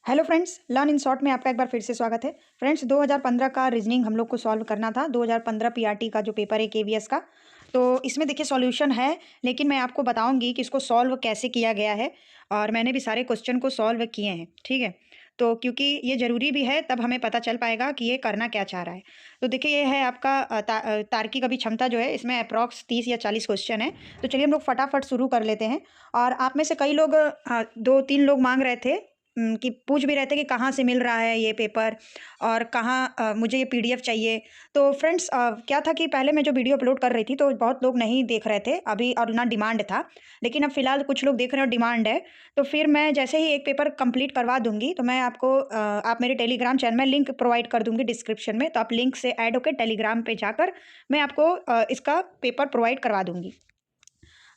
Hello friends, learn in short में आपका एक बार फिर से स्वागत है। फ्रेंड्स, 2015 का रीजनिंग हम लोग को सॉल्व करना था। 2015 पीआरटी का जो पेपर है केवीएस का, तो इसमें देखिए सॉल्यूशन है, लेकिन मैं आपको बताऊंगी कि इसको सॉल्व कैसे किया गया है। और मैंने भी सारे क्वेश्चन को सॉल्व किए हैं, ठीक है। तो क्योंकि ये ज़रूरी भी है, तब हमें पता चल पाएगा कि ये करना क्या चाह रहा है। तो देखिए, ये है आपका तार्किक अभी क्षमता जो है, इसमें अप्रॉक्स 30 या 40 क्वेश्चन है। तो चलिए हम लोग फटाफट शुरू कर लेते हैं। और आप में से कई लोग, 2-3 लोग मांग रहे थे कि पूछ भी रहे थे कि कहाँ से मिल रहा है ये पेपर, और कहाँ मुझे ये पीडीएफ चाहिए। तो फ्रेंड्स, क्या था कि पहले मैं जो वीडियो अपलोड कर रही थी तो बहुत लोग नहीं देख रहे थे अभी, और ना डिमांड था। लेकिन अब फिलहाल कुछ लोग देख रहे हैं और डिमांड है। तो फिर मैं जैसे ही एक पेपर कंप्लीट करवा दूंगी तो मैं आपको, आप मेरे टेलीग्राम चैनल में लिंक प्रोवाइड कर दूंगी डिस्क्रिप्शन में, तो आप लिंक से ऐड होकर टेलीग्राम पे जाकर मैं आपको इसका पेपर प्रोवाइड करवा दूंगी,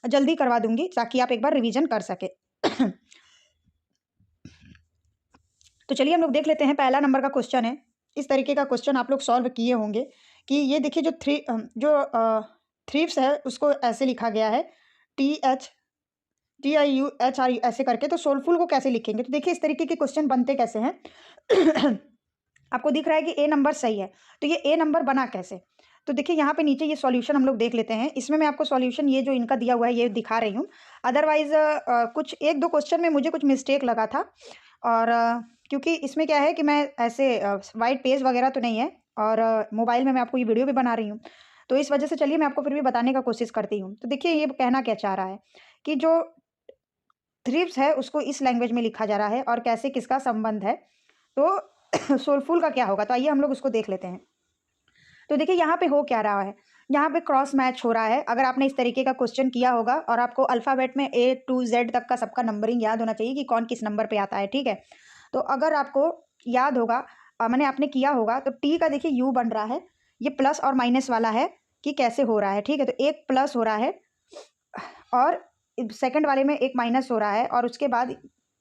जल्दी करवा दूंगी, ताकि आप एक बार रिवीजन कर सके। तो चलिए हम लोग देख लेते हैं। पहला नंबर का क्वेश्चन है। इस तरीके का क्वेश्चन आप लोग सॉल्व किए होंगे कि ये देखिए, थ्रीव्स है उसको ऐसे लिखा गया है, THTIUHRU ऐसे करके। तो सोलफुल को कैसे लिखेंगे? तो देखिए इस तरीके के क्वेश्चन बनते कैसे हैं। आपको दिख रहा है कि ए नंबर सही है, तो ये ए नंबर बना कैसे? तो देखिए यहाँ पे नीचे ये सॉल्यूशन हम लोग देख लेते हैं। इसमें मैं आपको सॉल्यूशन ये जो इनका दिया हुआ है ये दिखा रही हूँ। अदरवाइज कुछ एक दो क्वेश्चन में मुझे कुछ मिस्टेक लगा था। और क्योंकि इसमें क्या है कि मैं ऐसे वाइट पेज वगैरह तो नहीं है, और मोबाइल में मैं आपको ये वीडियो भी बना रही हूँ, तो इस वजह से चलिए मैं आपको फिर भी बताने का कोशिश करती हूँ। तो देखिए ये कहना क्या चाह रहा है कि जो थ्रिप्स है उसको इस लैंग्वेज में लिखा जा रहा है, और कैसे किसका संबंध है। तो सोलफुल का क्या होगा, तो आइए हम लोग उसको देख लेते हैं। तो देखिए यहाँ पे हो क्या रहा है, यहाँ पे क्रॉस मैच हो रहा है। अगर आपने इस तरीके का क्वेश्चन किया होगा, और आपको अल्फ़ाबेट में A to Z तक का सबका नंबरिंग याद होना चाहिए कि कौन किस नंबर पे आता है, ठीक है। तो अगर आपको याद होगा, मैंने आपने किया होगा, तो टी का देखिए यू बन रहा है, ये प्लस और माइनस वाला है कि कैसे हो रहा है, ठीक है। तो एक प्लस हो रहा है, और सेकंड वाले में एक माइनस हो रहा है, और उसके बाद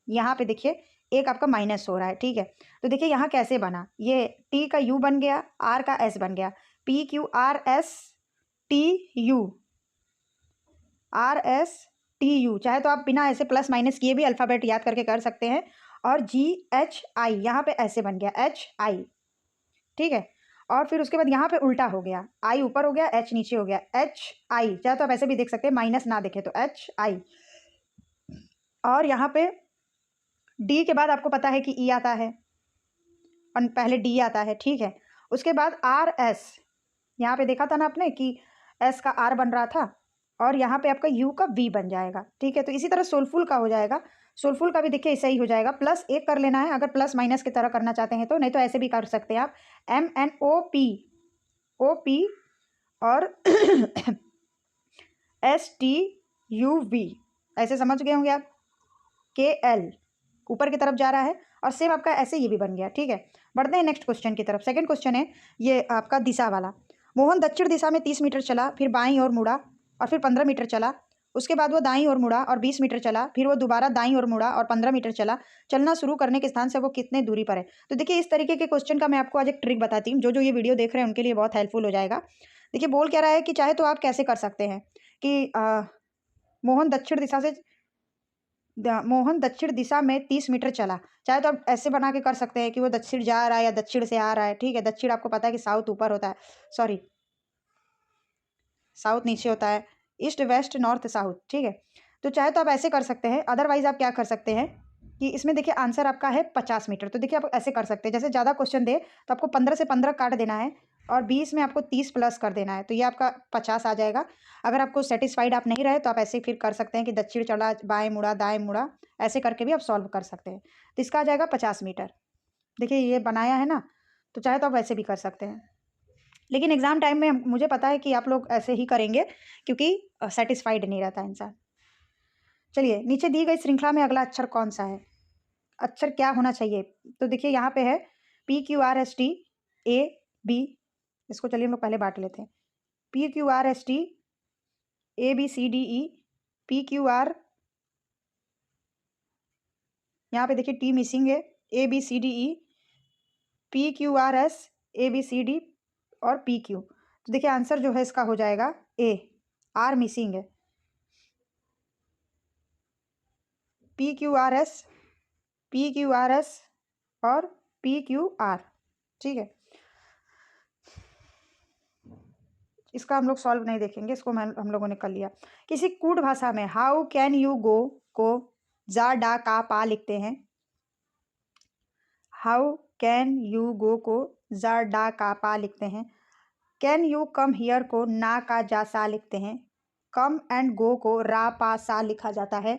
यहाँ पे देखिए एक आपका माइनस हो रहा है, ठीक है। तो देखिए यहाँ कैसे बना, ये टी का यू बन गया, आर का एस बन गया, PQRSTU, RSTU। चाहे तो आप बिना ऐसे प्लस माइनस किए भी अल्फ़ाबेट याद करके कर सकते हैं। और GHI यहाँ पे ऐसे बन गया, HI, ठीक है। और फिर उसके बाद यहाँ पे उल्टा हो गया, आई ऊपर हो गया, एच नीचे हो गया, HI। चाहे तो आप ऐसे भी देख सकते हैं, माइनस ना देखे तो HI। और यहाँ पे डी के बाद आपको पता है कि ई आता है, और पहले डी आता है, ठीक है। उसके बाद RS, यहाँ पे देखा था ना आपने कि एस का आर बन रहा था, और यहाँ पे आपका यू का वी बन जाएगा, ठीक है। तो इसी तरह सोलफुल का हो जाएगा। सोलफुल का भी देखिए ऐसा ही हो जाएगा, प्लस एक कर लेना है अगर प्लस माइनस की तरह करना चाहते हैं तो, नहीं तो ऐसे भी कर सकते हैं आप, MNOP और STUV, ऐसे समझ गए होंगे आप। KL ऊपर की तरफ जा रहा है, और सेम आपका ऐसे ये भी बन गया, ठीक है। बढ़ते हैं नेक्स्ट क्वेश्चन की तरफ। सेकंड क्वेश्चन है ये आपका दिशा वाला। मोहन दक्षिण दिशा में 30 मीटर चला, फिर बाईं ओर मुड़ा, और फिर 15 मीटर चला। उसके बाद वो दाईं ओर मुड़ा और 20 मीटर चला, फिर वो दोबारा दाईं ओर मुड़ा और 15 मीटर चला। चलना शुरू करने के स्थान से वो कितने दूरी पर है? तो देखिए इस तरीके के क्वेश्चन का मैं आपको आज एक ट्रिक बताती हूँ, जो जो ये वीडियो देख रहे हैं उनके लिए बहुत हेल्पफुल हो जाएगा। देखिए बोल क्या रहा है कि चाहे तो आप कैसे कर सकते हैं कि मोहन दक्षिण दिशा से मोहन दक्षिण दिशा में 30 मीटर चला। चाहे तो आप ऐसे बना के कर सकते हैं कि वो दक्षिण जा रहा है या दक्षिण से आ रहा है, ठीक है। दक्षिण आपको पता है कि साउथ ऊपर होता है, सॉरी साउथ नीचे होता है, ईस्ट वेस्ट नॉर्थ साउथ, ठीक है। तो चाहे तो आप ऐसे कर सकते हैं, अदरवाइज आप क्या कर सकते हैं कि इसमें देखिए आंसर आपका है 50 मीटर। तो देखिए आप ऐसे कर सकते हैं, जैसे ज़्यादा क्वेश्चन दे तो आपको 15 से 15 काट देना है, और 20 में आपको 30 प्लस कर देना है, तो ये आपका 50 आ जाएगा। अगर आपको सेटिस्फाइड आप नहीं रहे तो आप ऐसे फिर कर सकते हैं कि दक्षिण चला, बाएं मुड़ा, दाएं मुड़ा, ऐसे करके भी आप सॉल्व कर सकते हैं। तो इसका आ जाएगा 50 मीटर। देखिए ये बनाया है ना, तो चाहे तो आप वैसे भी कर सकते हैं। लेकिन एग्जाम टाइम में मुझे पता है कि आप लोग ऐसे ही करेंगे, क्योंकि सेटिस्फाइड नहीं रहता इंसान। चलिए नीचे दी गई श्रृंखला में अगला अक्षर कौन सा है? अक्षर क्या होना चाहिए? तो देखिए यहाँ पे है PQRST, A B। इसको चलिए हम लोग पहले बांट लेते हैं। PQRST, ABCDE, PQR, यहाँ पे देखिए टी मिसिंग है, ABCDE, PQRS, ABCD और PQ। तो देखिए आंसर जो है इसका हो जाएगा A, R मिसिंग है। PQRS और PQR। ठीक है, इसका हम लोग सॉल्व नहीं देखेंगे, इसको हम लोगों ने कर लिया। किसी कूट भाषा में हाउ कैन यू गो को जा डा का पा लिखते हैं। हाउ कैन यू गो को जा डा का पा लिखते हैं। कैन यू कम हियर को ना का जा सा लिखते हैं। कम एंड गो को रा पा सा लिखा जाता है।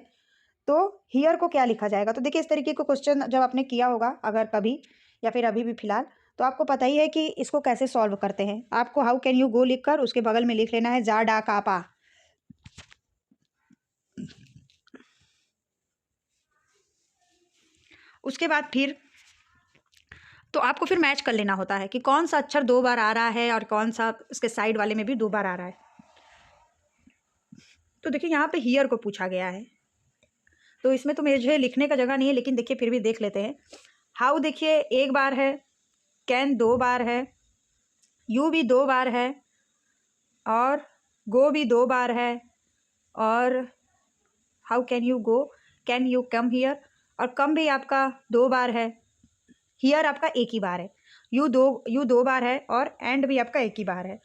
तो हियर को क्या लिखा जाएगा? तो देखिए, इस तरीके का क्वेश्चन जब आपने किया होगा अगर कभी या फिर अभी भी फिलहाल, तो आपको पता ही है कि इसको कैसे सॉल्व करते हैं। आपको हाउ कैन यू गो लिखकर उसके बगल में लिख लेना है जा डा का पा। उसके बाद फिर तो आपको फिर मैच कर लेना होता है कि कौन सा अक्षर 2 बार आ रहा है और कौन सा उसके साइड वाले में भी 2 बार आ रहा है। तो देखिए, यहाँ पे हियर को पूछा गया है, तो इसमें तो मुझे लिखने का जगह नहीं है, लेकिन देखिए फिर भी देख लेते हैं। हाउ देखिए 1 बार है, कैन 2 बार है, यू भी 2 बार है, और गो भी 2 बार है, और how can you go, can you come here, और कम भी आपका 2 बार है, हियर आपका 1 ही बार है, यू दो बार है, और एंड भी आपका 1 ही बार है।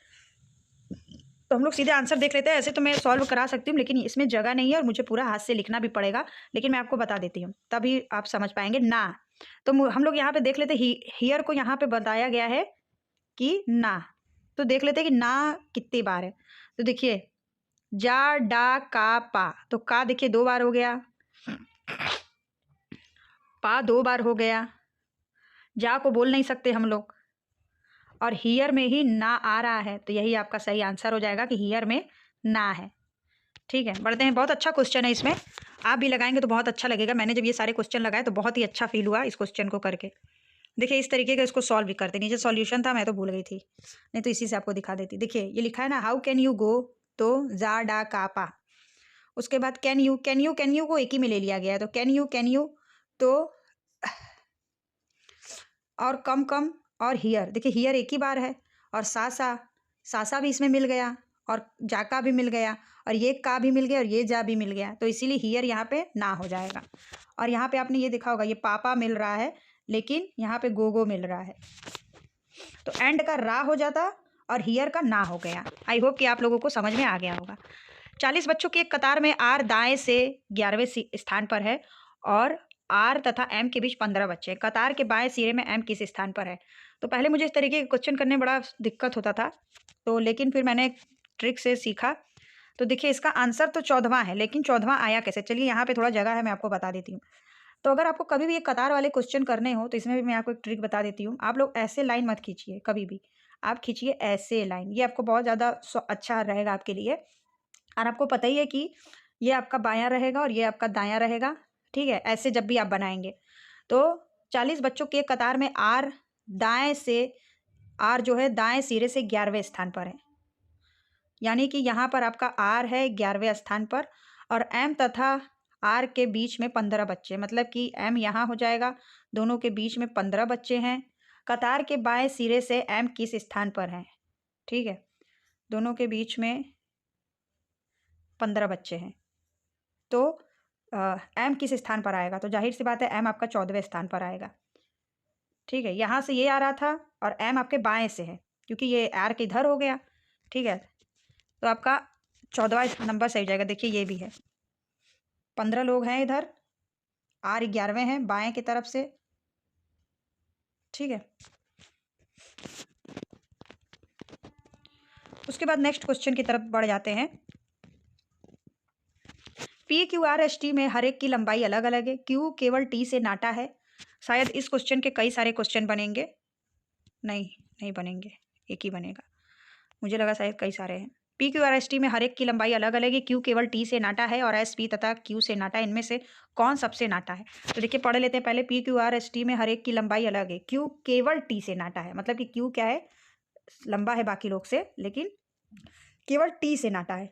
तो हम लोग सीधे आंसर देख लेते हैं। ऐसे तो मैं सॉल्व करा सकती हूँ, लेकिन इसमें जगह नहीं है और मुझे पूरा हाथ से लिखना भी पड़ेगा, लेकिन मैं आपको बता देती हूँ तभी आप समझ पाएंगे ना। तो हम लोग यहाँ पे देख लेते हैं, हियर को यहाँ पे बताया गया है कि ना, तो देख लेते हैं कि ना कितनी बार है। तो देखिए, जा डा का पा, तो का देखिए 2 बार हो गया, पा 2 बार हो गया, जा को बोल नहीं सकते हम लोग, और हियर में ही ना आ रहा है, तो यही आपका सही आंसर हो जाएगा कि हियर में ना है। ठीक है, बढ़ते हैं। बहुत अच्छा क्वेश्चन है, इसमें आप भी लगाएंगे तो बहुत अच्छा लगेगा। मैंने जब ये सारे क्वेश्चन लगाए तो बहुत ही अच्छा फील हुआ इस क्वेश्चन को करके। देखिए, इस तरीके का इसको सॉल्व भी करते। नीचे सॉल्यूशन था, मैं तो भूल गई थी, नहीं तो इसी से आपको दिखा देती। देखिए, ये लिखा है ना हाउ कैन यू गो, तो जा डा का पा। उसके बाद कैन यू को एक ही में ले लिया गया है, तो कैन यू तो, और कम और हियर, देखिए हियर 1 ही बार है, और सासा भी इसमें मिल गया, और जाका भी मिल गया, और ये का भी मिल गया, और ये जा भी मिल गया, तो इसीलिए हियर यहाँ पे ना हो जाएगा। और यहाँ पे आपने ये देखा होगा, ये पापा मिल रहा है, लेकिन यहाँ पे गो मिल रहा है, तो एंड का रा हो जाता और हियर का ना हो गया। आई होप कि आप लोगों को समझ में आ गया होगा। 40 बच्चों की एक कतार में आर दाएं से 11वें स्थान पर है, और आर तथा एम के बीच 15 बच्चे। कतार के बाएं सिरे में एम किस स्थान पर है? तो पहले मुझे इस तरीके के क्वेश्चन करने में बड़ा दिक्कत होता था, तो लेकिन फिर मैंने ट्रिक से सीखा। तो देखिए, इसका आंसर तो 14वां है, लेकिन 14वां आया कैसे? चलिए, यहाँ पे थोड़ा जगह है, मैं आपको बता देती हूँ। तो अगर आपको कभी भी एक कतार वाले क्वेश्चन करने हो, तो इसमें भी मैं आपको एक ट्रिक बता देती हूँ। आप लोग ऐसे लाइन मत खींचिए कभी भी, आप खींचिए ऐसे लाइन, ये आपको बहुत ज़्यादा अच्छा रहेगा आपके लिए। और आपको पता ही है कि ये आपका बायां रहेगा और ये आपका दायां रहेगा। ठीक है, ऐसे जब भी आप बनाएंगे तो 40 बच्चों के कतार में आर दाएं से, आर जो है दाएं सिरे से 11वें स्थान पर है, यानी कि यहाँ पर आपका आर है 11वें स्थान पर, और एम तथा आर के बीच में 15 बच्चे, मतलब कि एम यहाँ हो जाएगा, दोनों के बीच में 15 बच्चे हैं। कतार के बाएं सिरे से एम किस स्थान पर है? ठीक है, दोनों के बीच में 15 बच्चे हैं, तो एम किस स्थान पर आएगा? तो जाहिर सी बात है, एम आपका 14वें स्थान पर आएगा। ठीक है, यहाँ से ये आ रहा था और एम आपके बाएं से है, क्योंकि ये आर के इधर हो गया। ठीक है, तो आपका 14वां नंबर सही हो जाएगा। देखिए, ये भी है, 15 लोग हैं इधर, आर 11वें हैं बाएं की तरफ से। ठीक है, उसके बाद नेक्स्ट क्वेश्चन की तरफ बढ़ जाते हैं। PQRST में हर एक की लंबाई अलग अलग है, क्यू केवल टी से नाटा है। शायद इस क्वेश्चन के कई सारे क्वेश्चन बनेंगे, नहीं बनेंगे, एक ही बनेगा, मुझे लगा शायद कई सारे हैं। PQRST में हर एक की लंबाई अलग अलग है, क्यू केवल टी से नाटा है, और SP तथा क्यू से नाटा, इनमें से कौन सबसे नाटा है? तो देखिए, पढ़ लेते हैं पहले। PQRST में हर एक की लंबाई अलग है, क्यू केवल टी से नाटा है, मतलब कि क्यू क्या है, लंबा है बाकी लोग से, लेकिन केवल टी से नाटा है,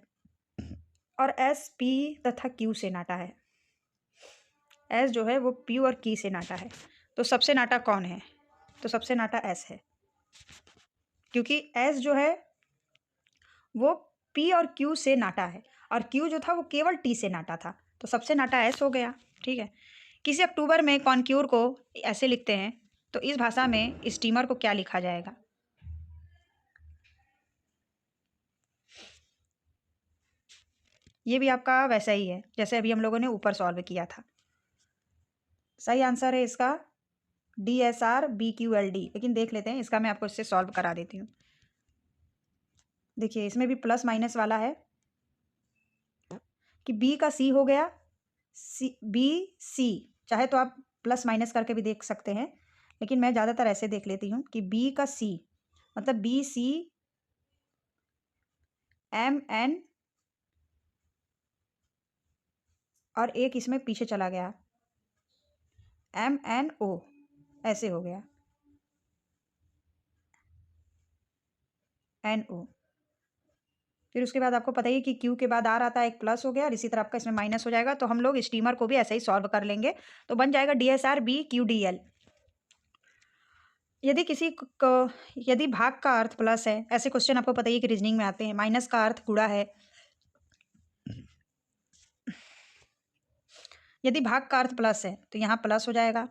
और SP तथा क्यू से नाटा है। एस जो है वो पी और की से नाटा है, तो सबसे नाटा कौन है? तो सबसे नाटा एस है, क्योंकि एस जो है वो पी और क्यू से नाटा है, और क्यू जो था वो केवल टी से नाटा था, तो सबसे नाटा एस हो गया। ठीक है, किसी अक्टूबर में कॉन्क्यूर को ऐसे लिखते हैं, तो इस भाषा में स्टीमर को क्या लिखा जाएगा? ये भी आपका वैसा ही है जैसे अभी हम लोगों ने ऊपर सॉल्व किया था। सही आंसर है इसका DSRBQLD। लेकिन देख लेते हैं, इसका मैं आपको इससे सॉल्व करा देती हूँ। देखिए इसमें भी प्लस माइनस वाला है कि B का C हो गया, BC, चाहे तो आप प्लस माइनस करके भी देख सकते हैं, लेकिन मैं ज़्यादातर ऐसे देख लेती हूँ कि B का C मतलब BCMN, और एक इसमें पीछे चला गया MNO, ऐसे हो गया NO। फिर उसके बाद आपको पता ही कि Q के बाद R आता है, एक प्लस हो गया, और इसी तरह आपका इसमें माइनस हो जाएगा। तो हम लोग स्टीमर को भी ऐसे ही सॉल्व कर लेंगे, तो बन जाएगा DSRBQDL। यदि भाग का अर्थ प्लस है, ऐसे क्वेश्चन आपको पता ही कि रीजनिंग में आते हैं, माइनस का अर्थ गुणा है, यदि भाग का अर्थ प्लस है तो यहाँ प्लस हो जाएगा,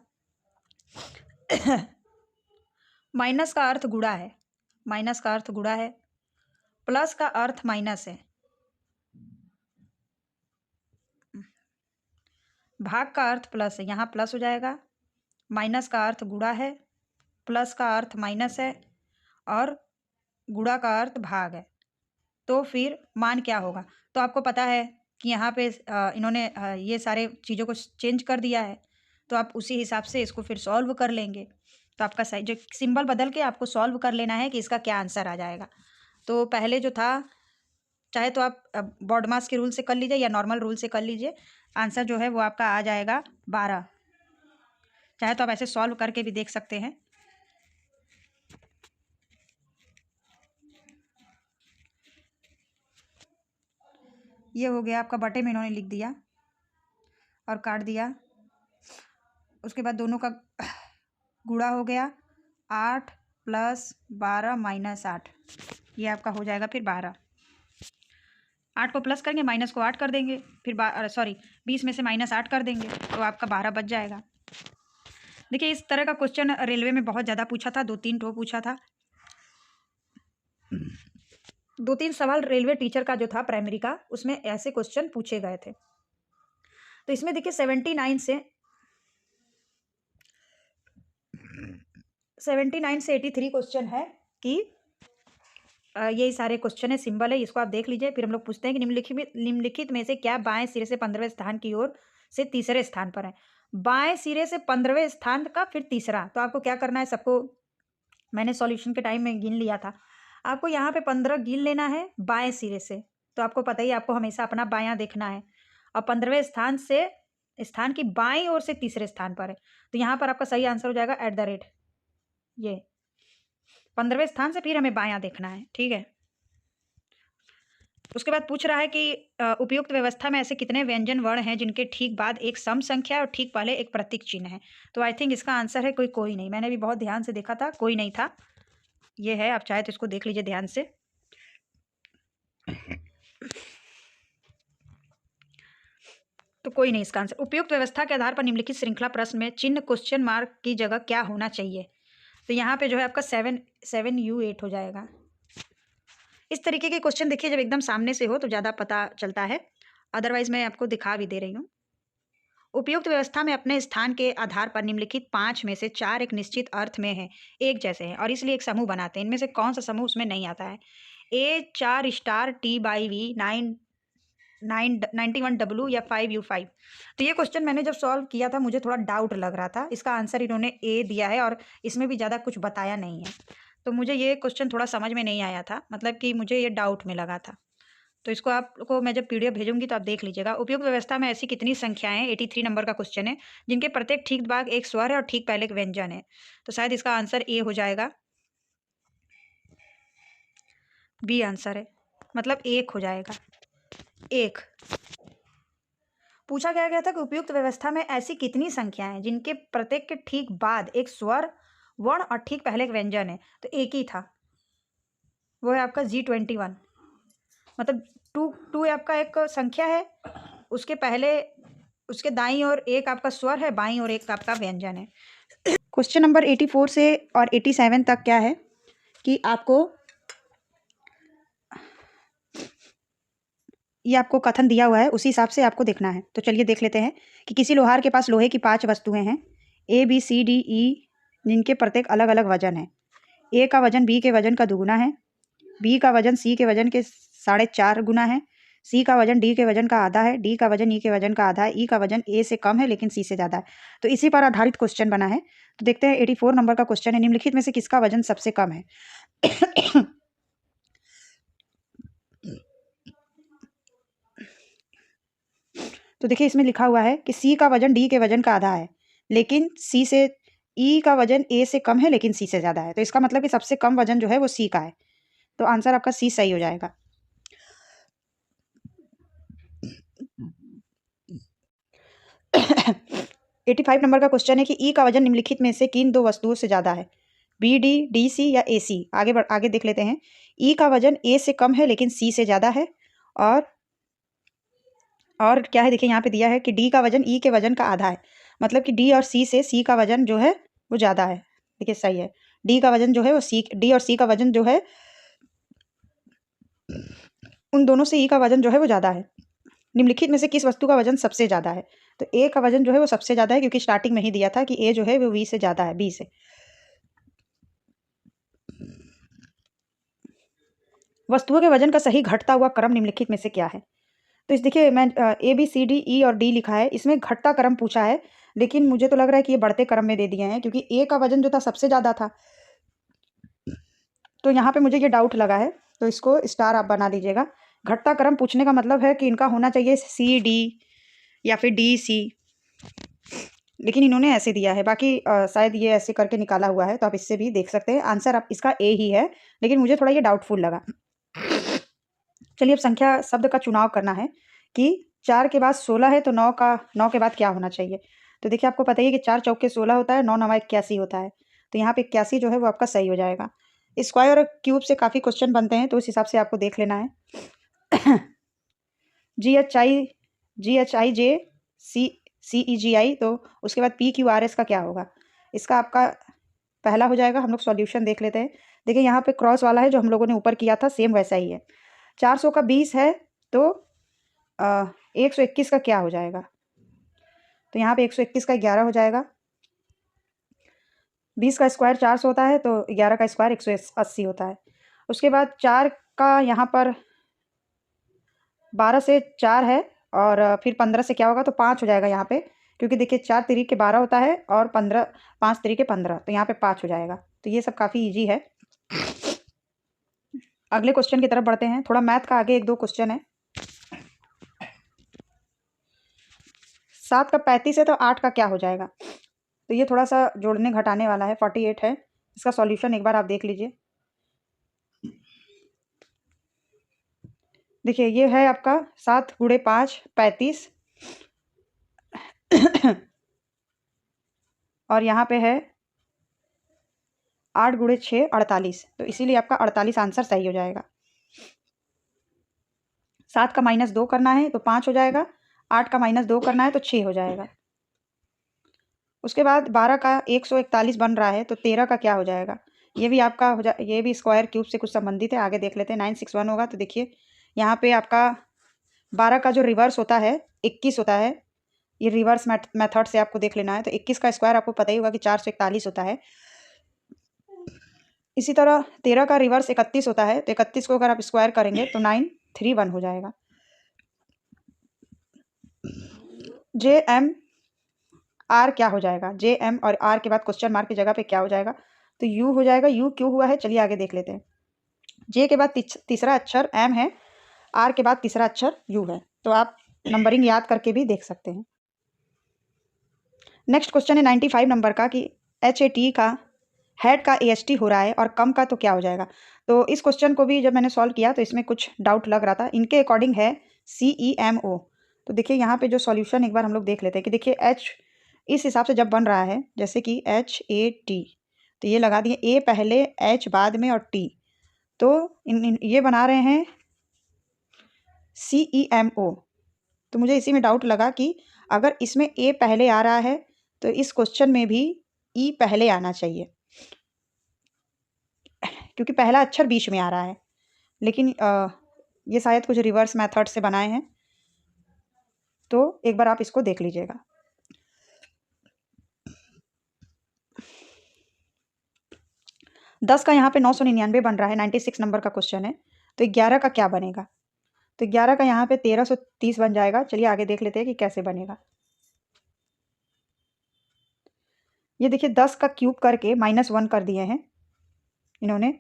माइनस का अर्थ गुणा है, माइनस का अर्थ गुणा है, प्लस का अर्थ माइनस है, भाग का अर्थ प्लस है, यहाँ प्लस हो जाएगा, माइनस का अर्थ गुणा है, प्लस का अर्थ माइनस है, और गुणा का अर्थ भाग है। तो फिर मान क्या होगा? तो आपको पता है कि यहाँ पे इन्होंने ये सारे चीज़ों को चेंज कर दिया है, तो आप उसी हिसाब से इसको फिर सॉल्व कर लेंगे। तो आपका सही जो सिंबल बदल के आपको सॉल्व कर लेना है कि इसका क्या आंसर आ जाएगा। तो पहले जो था, चाहे तो आप बॉडमास के रूल से कर लीजिए या नॉर्मल रूल से कर लीजिए, आंसर जो है वो आपका आ जाएगा 12। चाहे तो आप ऐसे सॉल्व करके भी देख सकते हैं। ये हो गया आपका, बटे में इन्होंने लिख दिया और काट दिया। उसके बाद दोनों का गुणा हो गया, 8 + 12 - 8, ये आपका हो जाएगा फिर 12। 8 को प्लस करेंगे, माइनस को 8 कर देंगे, फिर 20 में से -8 कर देंगे, तो आपका 12 बच जाएगा। देखिए इस तरह का क्वेश्चन रेलवे में बहुत ज़्यादा पूछा था, 2-3 ठो पूछा था। 2-3 सवाल रेलवे टीचर का जो था प्राइमरी का, उसमें ऐसे क्वेश्चन पूछे गए थे। तो इसमें देखिए 79 से 83 क्वेश्चन है कि यही सारे क्वेश्चन है, सिंबल है, इसको आप देख लीजिए। फिर हम लोग पूछते हैं कि निम्नलिखित में से क्या बाएं सिरे से 15वें स्थान की ओर से तीसरे स्थान पर है? बाएं सिरे से 15वें स्थान का फिर तीसरा, तो आपको क्या करना है, सबको मैंने सॉल्यूशन के टाइम में गिन लिया था, आपको यहाँ पे 15 गिन लेना है बाएं सिरे से। तो आपको पता ही, आपको हमेशा अपना बायां देखना है, और 15वें स्थान की बाईं ओर से तीसरे स्थान पर है, तो यहाँ पर आपका सही आंसर हो जाएगा @ ये 15वें स्थान से फिर हमें बायां देखना है, ठीक है। उसके बाद पूछ रहा है कि उपयुक्त व्यवस्था में ऐसे कितने व्यंजन वर्ण हैं जिनके ठीक बाद एक सम संख्या और ठीक पहले एक प्रतीक चिन्ह है? तो आई थिंक इसका आंसर है कोई नहीं। मैंने भी बहुत ध्यान से देखा था, कोई नहीं था, ये है। आप चाहे तो इसको देख लीजिए ध्यान से। तो कोई नहीं इसका आंसर। उपयुक्त व्यवस्था के आधार पर निम्नलिखित श्रृंखला प्रश्न में चिन्ह क्वेश्चन मार्क की जगह क्या होना चाहिए? तो यहाँ पे जो है आपका 7U8 हो जाएगा। इस तरीके के क्वेश्चन देखिए जब एकदम सामने से हो तो ज़्यादा पता चलता है, अदरवाइज मैं आपको दिखा भी दे रही हूँ। उपयुक्त व्यवस्था में अपने स्थान के आधार पर निम्नलिखित 5 में से 4 एक निश्चित अर्थ में है, एक जैसे हैं और इसलिए एक समूह बनाते हैं। इनमें से कौन सा समूह उसमें नहीं आता है? A4 T/V 91W या 5U5। तो ये क्वेश्चन मैंने जब सॉल्व किया था मुझे थोड़ा डाउट लग रहा था। इसका आंसर इन्होंने ए दिया है और इसमें भी ज़्यादा कुछ बताया नहीं है, तो मुझे ये क्वेश्चन थोड़ा समझ में नहीं आया था, मतलब कि मुझे ये डाउट में लगा था। तो इसको आपको मैं जब PDF भेजूंगी तो आप देख लीजिएगा। उपयुक्त व्यवस्था में ऐसी कितनी संख्याएं, 83 नंबर का क्वेश्चन है, जिनके प्रत्येक ठीक भाग एक स्वर है और ठीक पहले एक व्यंजन है? तो शायद इसका आंसर ए हो जाएगा, बी आंसर है, मतलब 1 हो जाएगा। 1 पूछा गया था कि उपयुक्त व्यवस्था में ऐसी कितनी संख्याएं हैं जिनके प्रत्येक के ठीक बाद एक स्वर वर्ण और ठीक पहले एक व्यंजन है? तो एक ही था, वो है आपका G21। मतलब टू आपका एक संख्या है, उसके पहले उसके दाईं ओर एक आपका स्वर है, बाईं ओर एक आपका व्यंजन है। क्वेश्चन नंबर 84 से और 87 तक क्या है कि आपको ये आपको कथन दिया हुआ है, उसी हिसाब से आपको देखना है। तो चलिए देख लेते हैं कि किसी लोहार के पास लोहे की 5 वस्तुएं हैं, A B C D E, जिनके प्रत्येक अलग अलग वजन है। ए का वजन बी के वजन का दुगुना है, बी का वजन सी के वजन के 4.5 गुना है, सी का वजन डी के वजन का आधा है, डी का वजन ई के वजन का आधा है, ई का वजन ए से कम है लेकिन सी से ज़्यादा है। तो इसी पर आधारित क्वेश्चन बना है। तो देखते हैं 84 नंबर का क्वेश्चन है, निम्नलिखित में से किसका वजन सबसे कम है। तो देखिए इसमें लिखा हुआ है कि सी का वजन डी के वजन का आधा है, लेकिन सी से ई का वजन ए से कम है लेकिन सी से ज़्यादा है। तो इसका मतलब कि सबसे कम वजन जो है वो सी का है। तो आंसर आपका सी सही हो जाएगा। 85 नंबर का क्वेश्चन है कि ई का वजन निम्नलिखित में से किन 2 वस्तुओं से ज़्यादा है, बी डी, डी सी या ए सी। आगे देख लेते हैं। ई का वजन ए से कम है लेकिन सी से ज़्यादा है, और क्या है, देखिए यहाँ पे दिया है कि डी का वजन ई के वजन का आधा है, मतलब कि डी और सी से सी का वजन जो है वो ज़्यादा है। देखिए सही है, डी का वजन जो है वो डी और सी का वजन जो है उन दोनों से ई का वजन जो है वो ज़्यादा है। निम्नलिखित में से किस वस्तु का वजन सबसे ज़्यादा है। तो ए का वजन जो है वो सबसे ज़्यादा है, क्योंकि स्टार्टिंग में ही दिया था कि ए जो है वो बी से ज़्यादा है, बी से। वस्तुओं के वजन का सही घटता हुआ क्रम निम्नलिखित में से क्या है। तो इस देखिए मैं A B C D E और डी लिखा है, इसमें घटता क्रम पूछा है, लेकिन मुझे तो लग रहा है कि ये बढ़ते क्रम में दे दिए हैं, क्योंकि ए का वजन जो था सबसे ज़्यादा था। तो यहाँ पे मुझे ये डाउट लगा है, तो इसको स्टार आप बना लीजिएगा। घटता क्रम पूछने का मतलब है कि इनका होना चाहिए सी डी या फिर डी सी, लेकिन इन्होंने ऐसे दिया है। बाकी शायद ये ऐसे करके निकाला हुआ है, तो आप इससे भी देख सकते हैं। आंसर आप इसका ए ही है, लेकिन मुझे थोड़ा ये डाउटफुल लगा। चलिए अब संख्या शब्द का चुनाव करना है कि 4 के बाद 16 है, तो 9 के बाद क्या होना चाहिए। तो देखिए आपको पता ही है कि 4 चौके 16 होता है, 9 नवा 81 होता है। तो यहाँ पे 81 जो है वो आपका सही हो जाएगा। स्क्वायर और क्यूब से काफ़ी क्वेश्चन बनते हैं, तो उस हिसाब से आपको देख लेना है। GHI J CEGI, तो उसके बाद PQRS का क्या होगा। इसका आपका पहला हो जाएगा। हम लोग सॉल्यूशन देख लेते हैं। देखिए यहाँ पे क्रॉस वाला है जो हम लोगों ने ऊपर किया था, सेम वैसा ही है। 400 का 20 है, तो 121 का क्या हो जाएगा। तो यहाँ पे 121 का 11 हो जाएगा। 20 का स्क्वायर 400 होता है, तो 11 का स्क्वायर 180 होता है। उसके बाद 4 का यहाँ पर 12 से 4 है, और फिर 15 से क्या होगा, तो 5 हो जाएगा यहाँ पे, क्योंकि देखिए 4 तिरिक 12 होता है और 5 तिरिक 15, तो यहाँ पे 5 हो जाएगा। तो ये सब काफ़ी ईजी है। अगले क्वेश्चन की तरफ बढ़ते हैं। थोड़ा मैथ का आगे 1-2 क्वेश्चन है। 7 का 35 है, तो 8 का क्या हो जाएगा। तो ये थोड़ा सा जोड़ने घटाने वाला है, 48 है। इसका सॉल्यूशन एक बार आप देख लीजिए। देखिए ये है आपका 7 गुणे 5 35, और यहाँ पे है 8 गुणे 6 48, तो इसीलिए आपका 48 आंसर सही हो जाएगा। 7 का -2 करना है तो 5 हो जाएगा, 8 का -2 करना है तो 6 हो जाएगा। उसके बाद 12 का 141 बन रहा है, तो 13 का क्या हो जाएगा। ये भी आपका ये भी स्क्वायर क्यूब से कुछ संबंधित है। आगे देख लेते हैं। 961 होगा, तो देखिए यहाँ पे आपका 12 का जो रिवर्स होता है 21 होता है। ये रिवर्स मेथड से आपको देख लेना है। तो 21 का स्क्वायर आपको पता ही होगा कि 441 होता है। इसी तरह 13 का रिवर्स 31 होता है, तो 31 को अगर आप स्क्वायर करेंगे तो 931 हो जाएगा। JM R क्या हो जाएगा। JM और R के बाद क्वेश्चन मार्क की जगह पे क्या हो जाएगा, तो U हो जाएगा। U क्यों हुआ है, चलिए आगे देख लेते हैं। J के बाद तीसरा अक्षर M है, R के बाद तीसरा अक्षर U है। तो आप नंबरिंग याद करके भी देख सकते हैं। नेक्स्ट क्वेश्चन है 95 नंबर का कि HAT का हेड का AST हो रहा है और कम का तो क्या हो जाएगा। तो इस क्वेश्चन को भी जब मैंने सॉल्व किया तो इसमें कुछ डाउट लग रहा था। इनके अकॉर्डिंग है CEMO। तो देखिए यहाँ पे जो सॉल्यूशन एक बार हम लोग देख लेते हैं कि देखिए H इस हिसाब से जब बन रहा है, जैसे कि HAT, तो ये लगा दिए A पहले H बाद में और T, तो ये बना रहे हैं CEMO। तो मुझे इसी में डाउट लगा कि अगर इसमें ए पहले आ रहा है तो इस क्वेश्चन में भी ई पहले आना चाहिए, क्योंकि पहला अक्षर बीच में आ रहा है। लेकिन ये शायद कुछ रिवर्स मेथड से बनाए हैं, तो एक बार आप इसको देख लीजिएगा। दस का यहाँ पे 999 बन रहा है, 96 नंबर का क्वेश्चन है। तो 11 का क्या बनेगा? तो 11 का यहाँ पे 1330 बन जाएगा। चलिए आगे देख लेते हैं कि कैसे बनेगा। ये देखिए 10 का क्यूब करके -1 कर दिए हैं इन्होंने।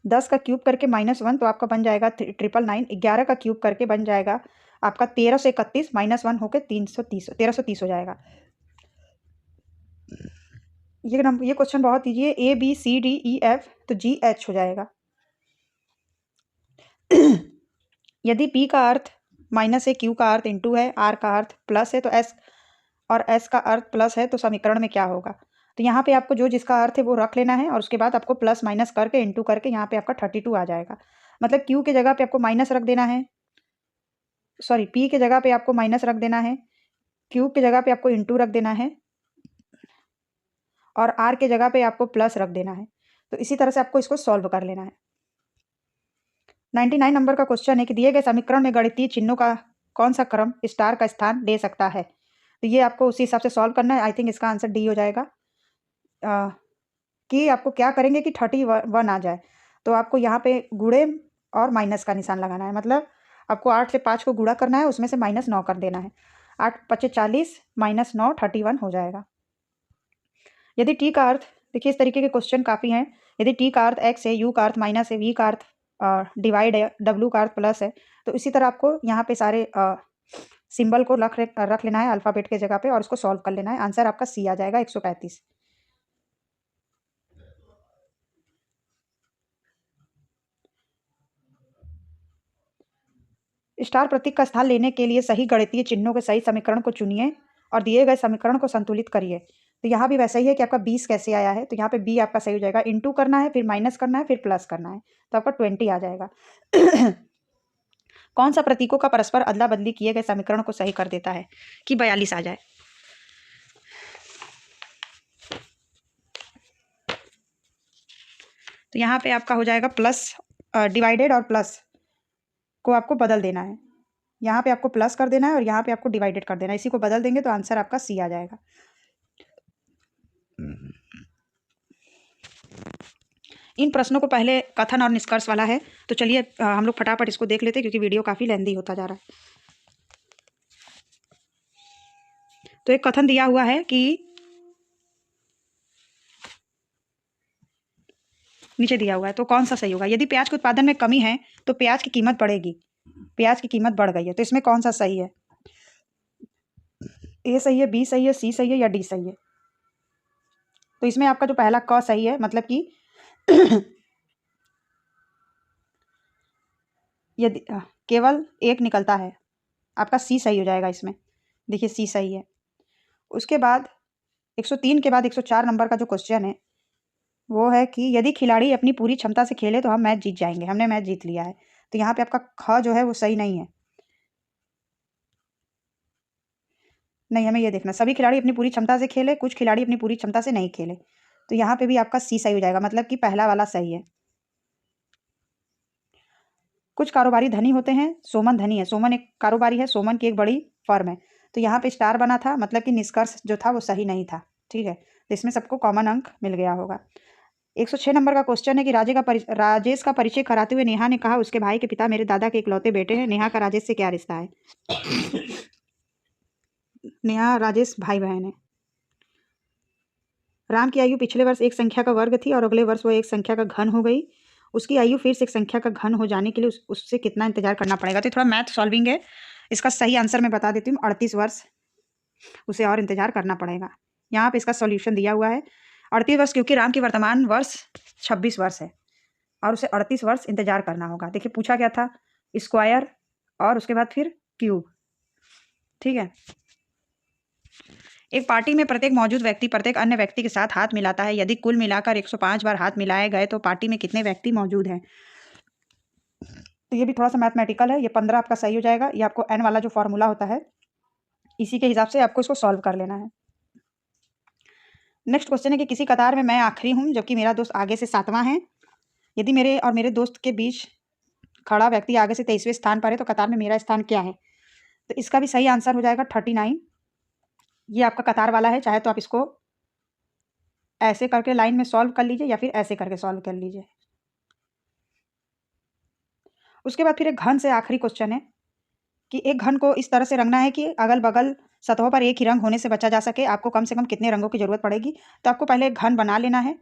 10 का क्यूब करके -1 तो आपका बन जाएगा 999। 11 का क्यूब करके बन जाएगा आपका 13 से 31 -1 होकर 1330 हो जाएगा। ये क्वेश्चन बहुत ईजी है। ABCDEF तो GH हो जाएगा। यदि P का अर्थ माइनस है, Q का अर्थ इंटू है, R का अर्थ प्लस है तो S और S का अर्थ प्लस है, तो समीकरण में क्या होगा? तो यहाँ पे आपको जो जिसका अर्थ है वो रख लेना है और उसके बाद आपको प्लस माइनस करके इंटू करके यहाँ पे आपका 32 आ जाएगा। मतलब Q के जगह पे आपको माइनस रख देना है, सॉरी P के जगह पे आपको माइनस रख देना है, Q के जगह पे आपको इंटू रख देना है और R के जगह पे आपको प्लस रख देना है। तो इसी तरह से आपको इसको सॉल्व कर लेना है। 99 नंबर का क्वेश्चन है कि दिए गए समीकरण में गणितीय चिन्हों का कौन सा क्रम स्टार का स्थान ले सकता है? तो ये आपको उसी हिसाब से सॉल्व करना है। आई थिंक इसका आंसर डी हो जाएगा। कि आपको क्या करेंगे कि 31 आ जाए तो आपको यहाँ पे गुणे और माइनस का निशान लगाना है। मतलब आपको 8 से 5 को गुणा करना है, उसमें से -9 कर देना है। 8 × 5 = 40 -9 31 हो जाएगा। यदि टी का अर्थ, देखिए इस तरीके के क्वेश्चन काफ़ी हैं। यदि टी का अर्थ x है, यू का अर्थ माइनस है, वी का अर्थ डिवाइड है, डब्ल्यू का अर्थ प्लस है, तो इसी तरह आपको यहाँ पे सारे सिंबल को रख लेना है अल्फ़ाबेट के जगह पे और उसको सॉल्व कर लेना है। आंसर आपका सी आ जाएगा 135। स्टार प्रतीक का स्थान लेने के लिए सही गणितीय चिन्हों के सही समीकरण को चुनिए और दिए गए समीकरण को संतुलित करिए। तो यहाँ भी वैसा ही है कि आपका 20 कैसे आया है, तो यहाँ पे बी आपका सही हो जाएगा। इंटू करना है, फिर माइनस करना है, फिर प्लस करना है, तो आपका 20 आ जाएगा। कौन सा प्रतीकों का परस्पर अदला बदली किए गए समीकरण को सही कर देता है कि 42 आ जाए? तो यहाँ पे आपका हो जाएगा प्लस, डिवाइडेड और प्लस को आपको बदल देना है। यहाँ पे आपको प्लस कर देना है और यहाँ पे आपको डिवाइडेड कर देना है। इसी को बदल देंगे तो आंसर आपका सी आ जाएगा। इन प्रश्नों को पहले कथन और निष्कर्ष वाला है, तो चलिए हम लोग फटाफट इसको देख लेते हैं क्योंकि वीडियो काफ़ी लेंदी होता जा रहा है। तो एक कथन दिया हुआ है कि नीचे दिया हुआ है, तो कौन सा सही होगा? यदि प्याज के उत्पादन में कमी है तो प्याज की कीमत बढ़ेगी। प्याज की कीमत बढ़ गई है, तो इसमें कौन सा सही है? ए सही है, बी सही है, सी सही है या डी सही है? तो इसमें आपका जो पहला क सही है, मतलब कि यदि केवल एक निकलता है, आपका सी सही हो जाएगा इसमें। देखिए सी सही है। उसके बाद 103 के बाद 104 नंबर का जो क्वेश्चन है वो है कि यदि खिलाड़ी अपनी पूरी क्षमता से खेले तो हम मैच जीत जाएंगे। हमने मैच जीत लिया है, तो यहाँ पे आपका ख जो है वो सही नहीं है। नहीं, हमें ये देखना सभी खिलाड़ी अपनी पूरी क्षमता से खेले, कुछ खिलाड़ी अपनी पूरी क्षमता से नहीं खेले, तो यहाँ पे भी आपका सी सही हो जाएगा, मतलब कि पहला वाला सही है। कुछ कारोबारी धनी होते हैं, सोमन धनी है। सोमन एक कारोबारी है, सोमन की एक बड़ी फर्म है, तो यहाँ पे स्टार बना था, मतलब कि निष्कर्ष जो था वो सही नहीं था। ठीक है, तो इसमें सबको कॉमन अंक मिल गया होगा। 106 नंबर का क्वेश्चन है कि राजेश का परिचय कराते हुए नेहा ने कहा उसके भाई के पिता मेरे दादा के इकलौते बेटे हैं। नेहा का राजेश से क्या रिश्ता है? नेहा राजेश भाई बहन है। राम की आयु पिछले वर्ष एक संख्या का वर्ग थी और अगले वर्ष वो एक संख्या का घन हो गई। उसकी आयु फिर से एक संख्या का घन हो जाने के लिए उससे कितना इंतजार करना पड़ेगा? तो थोड़ा मैथ सॉल्विंग है, इसका सही आंसर मैं बता देती हूँ। 38 वर्ष उसे और इंतजार करना पड़ेगा। यहाँ पे इसका सॉल्यूशन दिया हुआ है 38 वर्ष, क्योंकि राम की वर्तमान वर्ष 26 वर्ष है और उसे 38 वर्ष इंतजार करना होगा। देखिए पूछा क्या था, स्क्वायर और उसके बाद फिर क्यूब। ठीक है, एक पार्टी में प्रत्येक मौजूद व्यक्ति प्रत्येक अन्य व्यक्ति के साथ हाथ मिलाता है। यदि कुल मिलाकर 105 बार हाथ मिलाए गए तो पार्टी में कितने व्यक्ति मौजूद हैं? तो ये भी थोड़ा सा मैथमेटिकल है। ये 15 आपका सही हो जाएगा। ये आपको एन वाला जो फॉर्मूला होता है इसी के हिसाब से आपको इसको सॉल्व कर लेना है। नेक्स्ट क्वेश्चन है कि किसी कतार में मैं आखिरी हूँ जबकि मेरा दोस्त आगे से 7वां है। यदि मेरे और मेरे दोस्त के बीच खड़ा व्यक्ति आगे से 23वें स्थान पर है तो कतार में मेरा स्थान क्या है? तो इसका भी सही आंसर हो जाएगा 39। ये आपका कतार वाला है, चाहे तो आप इसको ऐसे करके लाइन में सॉल्व कर लीजिए या फिर ऐसे करके सॉल्व कर लीजिए। उसके बाद फिर एक घन से आखिरी क्वेश्चन है कि एक घन को इस तरह से रंगना है कि अगल-बगल सतहों पर एक ही रंग होने से बचा जा सके। आपको कम से कम कितने रंगों की ज़रूरत पड़ेगी? तो आपको पहले एक घन बना लेना है।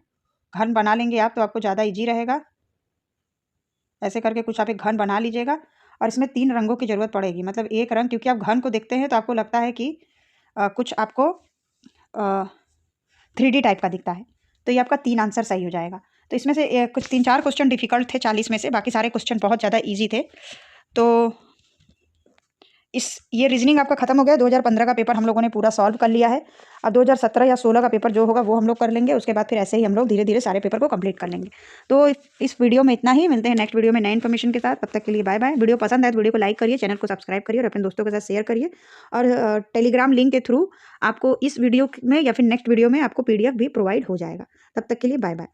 घन बना लेंगे आप तो आपको ज़्यादा ईज़ी रहेगा। ऐसे करके कुछ आप एक घन बना लीजिएगा और इसमें 3 रंगों की ज़रूरत पड़ेगी। मतलब एक रंग, क्योंकि आप घन को देखते हैं तो आपको लगता है कि कुछ आपको 3D टाइप का दिखता है। तो ये आपका 3 आंसर सही हो जाएगा। तो इसमें से कुछ 3-4 क्वेश्चन डिफ़िकल्ट थे 40 में से, बाकी सारे क्वेश्चन बहुत ज़्यादा ईज़ी थे। तो ये रीजनिंग आपका खत्म हो गया। 2015 का पेपर हम लोगों ने पूरा सॉल्व कर लिया है। अब 2017 या 16 का पेपर जो होगा वो हम लोग कर लेंगे। उसके बाद फिर ऐसे ही हम लोग धीरे-धीरे सारे पेपर को कंप्लीट कर लेंगे। तो इस वीडियो में इतना ही। मिलते हैं नेक्स्ट वीडियो में नए इन्फॉर्मेशन के साथ। तब तक के लिए बाय बाय। वीडियो पसंद आए तो वीडियो को लाइक करिए, चैनल को सब्सक्राइब करिए और अपने दोस्तों के साथ शेयर करिए। और टेलीग्राम लिंक के थ्रू आपको इस वीडियो में या फिर नेक्स्ट वीडियो में आपको PDF भी प्रोवाइड हो जाएगा। तब तक के लिए बाय बाय।